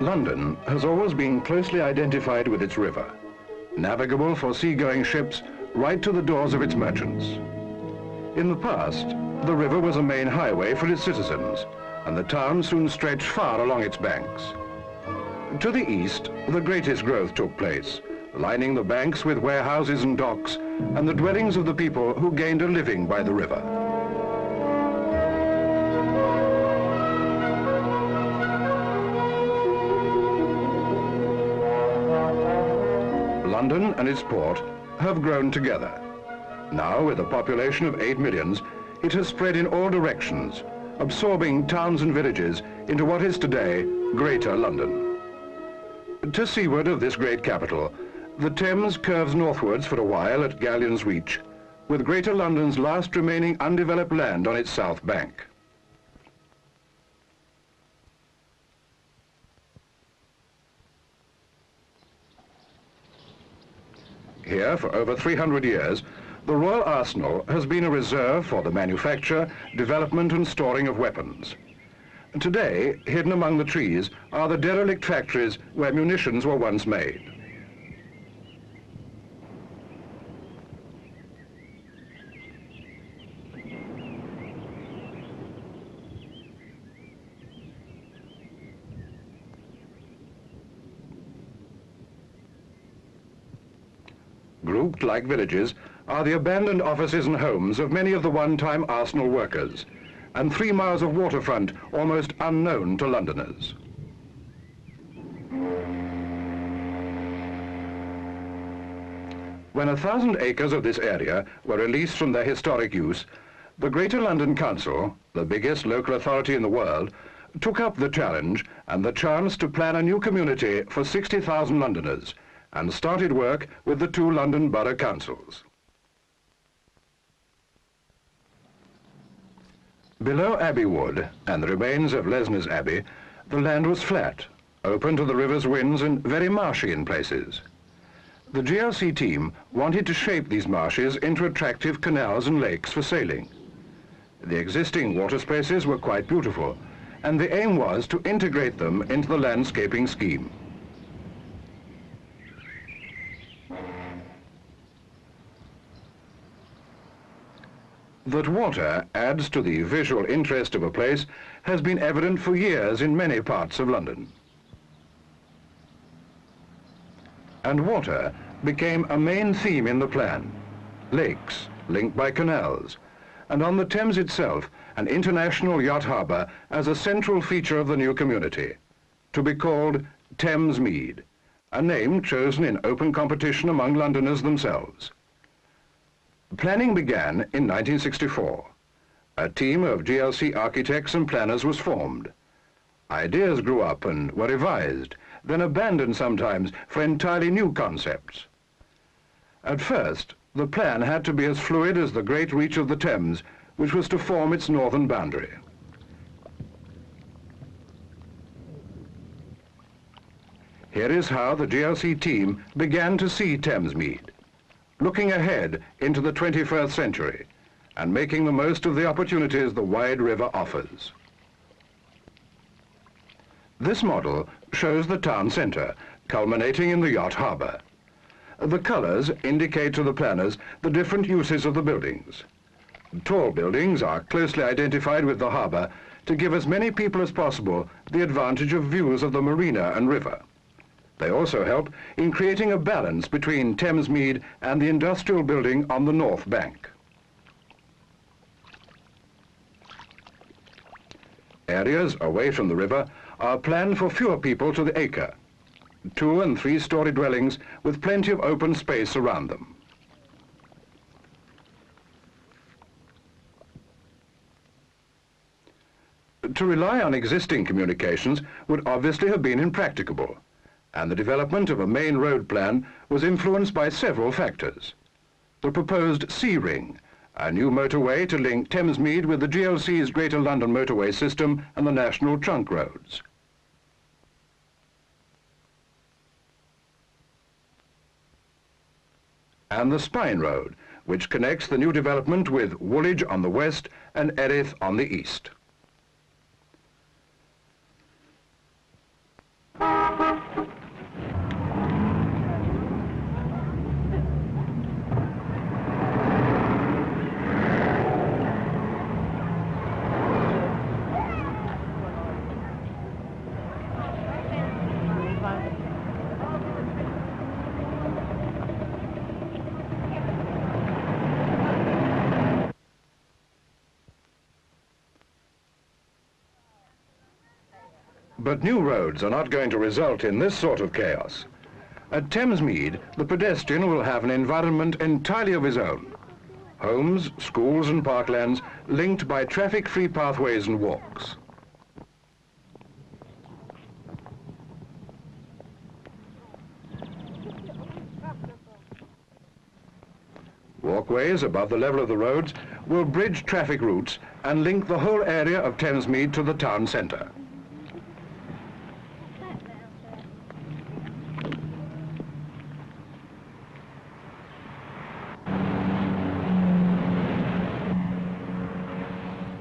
London has always been closely identified with its river, navigable for seagoing ships right to the doors of its merchants. In the past, the river was a main highway for its citizens, and the town soon stretched far along its banks. To the east, the greatest growth took place, lining the banks with warehouses and docks, and the dwellings of the people who gained a living by the river. London and its port have grown together. Now, with a population of 8 millions, it has spread in all directions, absorbing towns and villages into what is today Greater London. To seaward of this great capital, the Thames curves northwards for a while at Galleon's Reach, with Greater London's last remaining undeveloped land on its south bank. Here, for over 300 years, the Royal Arsenal has been a reserve for the manufacture, development and storing of weapons. Today, hidden among the trees, are the derelict factories where munitions were once made. Grouped like villages are the abandoned offices and homes of many of the one-time Arsenal workers, and 3 miles of waterfront almost unknown to Londoners. When 1,000 acres of this area were released from their historic use, the Greater London Council, the biggest local authority in the world, took up the challenge and the chance to plan a new community for 60,000 Londoners, and started work with the 2 London Borough Councils. Below Abbey Wood and the remains of Lesners Abbey, the land was flat, open to the river's winds and very marshy in places. The GLC team wanted to shape these marshes into attractive canals and lakes for sailing. The existing water spaces were quite beautiful, and the aim was to integrate them into the landscaping scheme. That water adds to the visual interest of a place has been evident for years in many parts of London. And water became a main theme in the plan. Lakes, linked by canals, and on the Thames itself, an international yacht harbour as a central feature of the new community, to be called Thamesmead, a name chosen in open competition among Londoners themselves. Planning began in 1964. A team of GLC architects and planners was formed. Ideas grew up and were revised, then abandoned sometimes for entirely new concepts. At first, the plan had to be as fluid as the great reach of the Thames, which was to form its northern boundary. Here is how the GLC team began to see Thamesmead, looking ahead into the 21st century and making the most of the opportunities the wide river offers. This model shows the town centre, culminating in the yacht harbour. The colours indicate to the planners the different uses of the buildings. Tall buildings are closely identified with the harbour to give as many people as possible the advantage of views of the marina and river. They also help in creating a balance between Thamesmead and the industrial building on the north bank. Areas away from the river are planned for fewer people to the acre, 2- and 3-storey dwellings with plenty of open space around them. To rely on existing communications would obviously have been impracticable, and the development of a main road plan was influenced by several factors. The proposed Sea Ring, a new motorway to link Thamesmead with the GLC's Greater London motorway system and the national trunk roads. And the Spine Road, which connects the new development with Woolwich on the west and Erith on the east. But new roads are not going to result in this sort of chaos. At Thamesmead, the pedestrian will have an environment entirely of his own. Homes, schools and parklands linked by traffic-free pathways and walks. Walkways above the level of the roads will bridge traffic routes and link the whole area of Thamesmead to the town centre.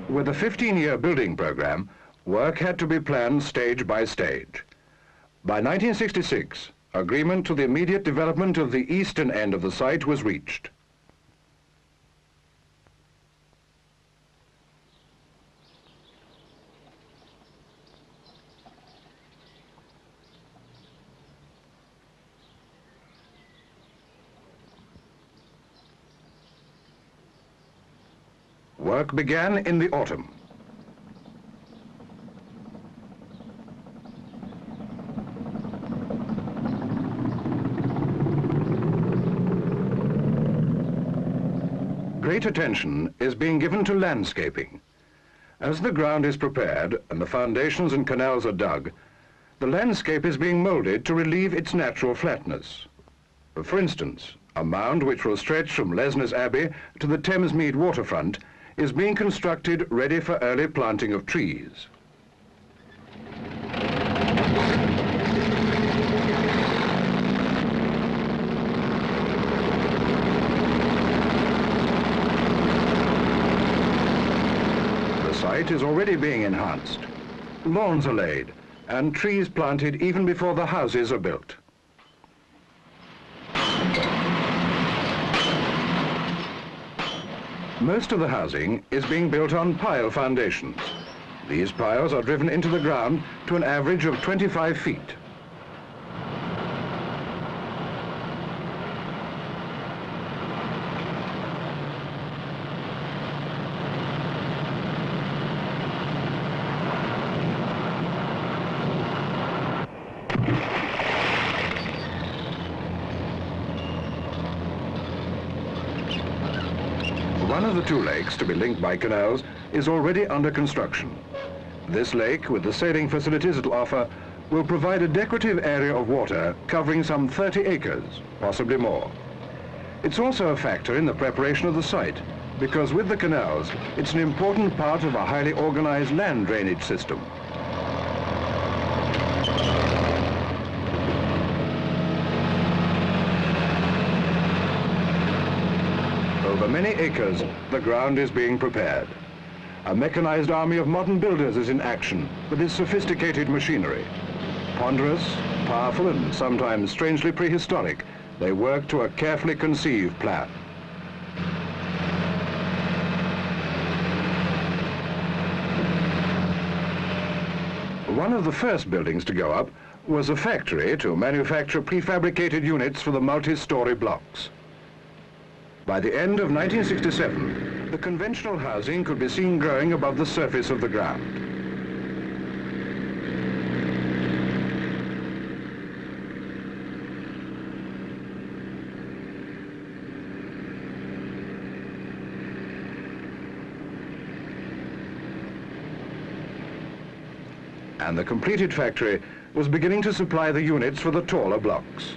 With a 15-year building programme, work had to be planned stage by stage. By 1966, agreement to the immediate development of the eastern end of the site was reached. Work began in the autumn. Great attention is being given to landscaping. As the ground is prepared and the foundations and canals are dug, the landscape is being moulded to relieve its natural flatness. For instance, a mound which will stretch from Lesners Abbey to the Thamesmead waterfront is being constructed ready for early planting of trees. The site is already being enhanced. Lawns are laid and trees planted even before the houses are built. Most of the housing is being built on pile foundations. These piles are driven into the ground to an average of 25 feet. One of the two lakes to be linked by canals is already under construction. This lake, with the sailing facilities it will offer, will provide a decorative area of water covering some 30 acres, possibly more. It's also a factor in the preparation of the site, because with the canals, it's an important part of a highly organized land drainage system. Over many acres, the ground is being prepared. A mechanized army of modern builders is in action with its sophisticated machinery. Ponderous, powerful, and sometimes strangely prehistoric, they work to a carefully conceived plan. One of the first buildings to go up was a factory to manufacture prefabricated units for the multi-story blocks. By the end of 1967, the conventional housing could be seen growing above the surface of the ground. And the completed factory was beginning to supply the units for the taller blocks.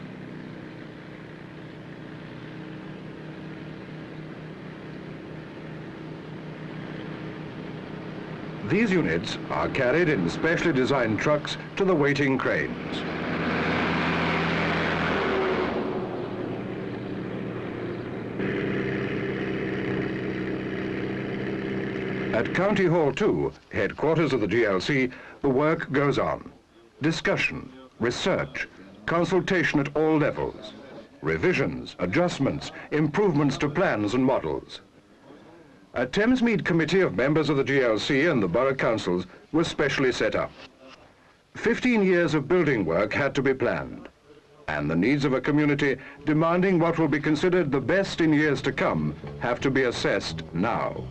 These units are carried in specially designed trucks to the waiting cranes. At County Hall 2, headquarters of the GLC, the work goes on. Discussion, research, consultation at all levels, revisions, adjustments, improvements to plans and models. A Thamesmead committee of members of the GLC and the borough councils was specially set up. 15 years of building work had to be planned, and the needs of a community demanding what will be considered the best in years to come have to be assessed now.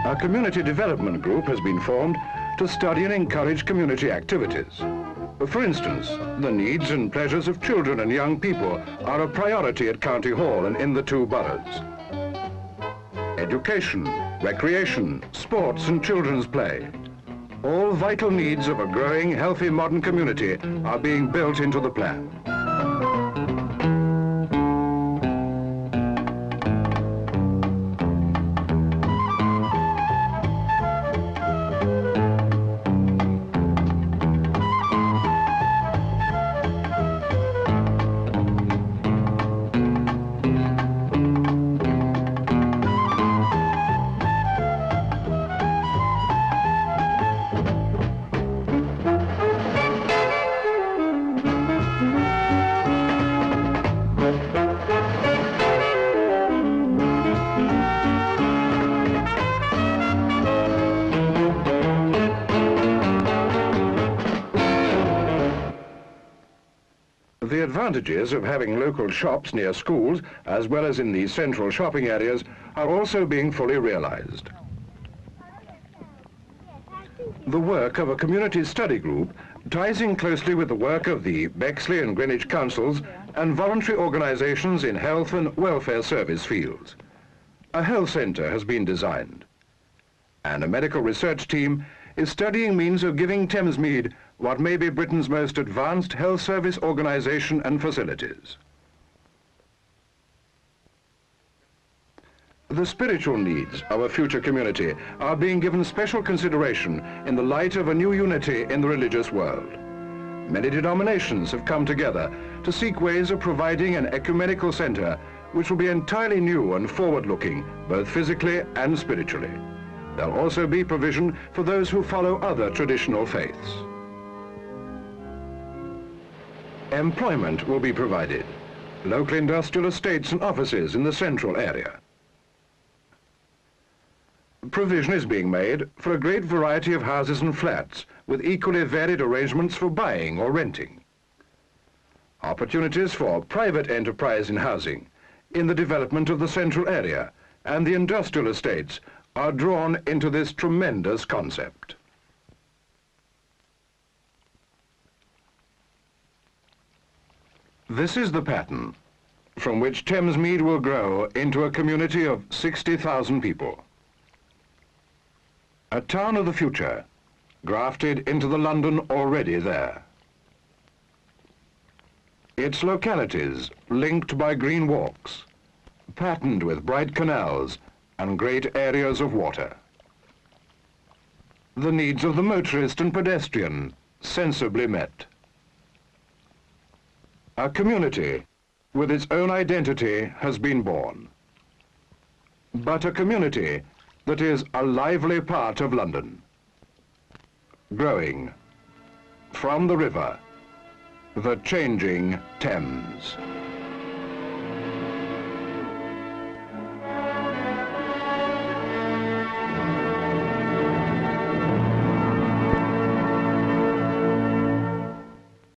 A community development group has been formed to study and encourage community activities. For instance, the needs and pleasures of children and young people are a priority at County Hall and in the two boroughs. Education, recreation, sports and children's play. All vital needs of a growing, healthy modern community are being built into the plan. The advantages of having local shops near schools, as well as in the central shopping areas, are also being fully realized. The work of a community study group ties in closely with the work of the Bexley and Greenwich councils and voluntary organizations in health and welfare service fields. A health centre has been designed, and a medical research team is studying means of giving Thamesmead what may be Britain's most advanced health service organisation and facilities. The spiritual needs of a future community are being given special consideration in the light of a new unity in the religious world. Many denominations have come together to seek ways of providing an ecumenical centre which will be entirely new and forward-looking, both physically and spiritually. There'll also be provision for those who follow other traditional faiths. Employment will be provided. Local industrial estates and offices in the central area. Provision is being made for a great variety of houses and flats with equally varied arrangements for buying or renting. Opportunities for private enterprise in housing, in the development of the central area and the industrial estates are drawn into this tremendous concept. This is the pattern from which Thamesmead will grow into a community of 60,000 people. A town of the future, grafted into the London already there. Its localities linked by green walks, patterned with bright canals and great areas of water. The needs of the motorist and pedestrian sensibly met. A community with its own identity has been born, but a community that is a lively part of London, growing from the river, the changing Thames.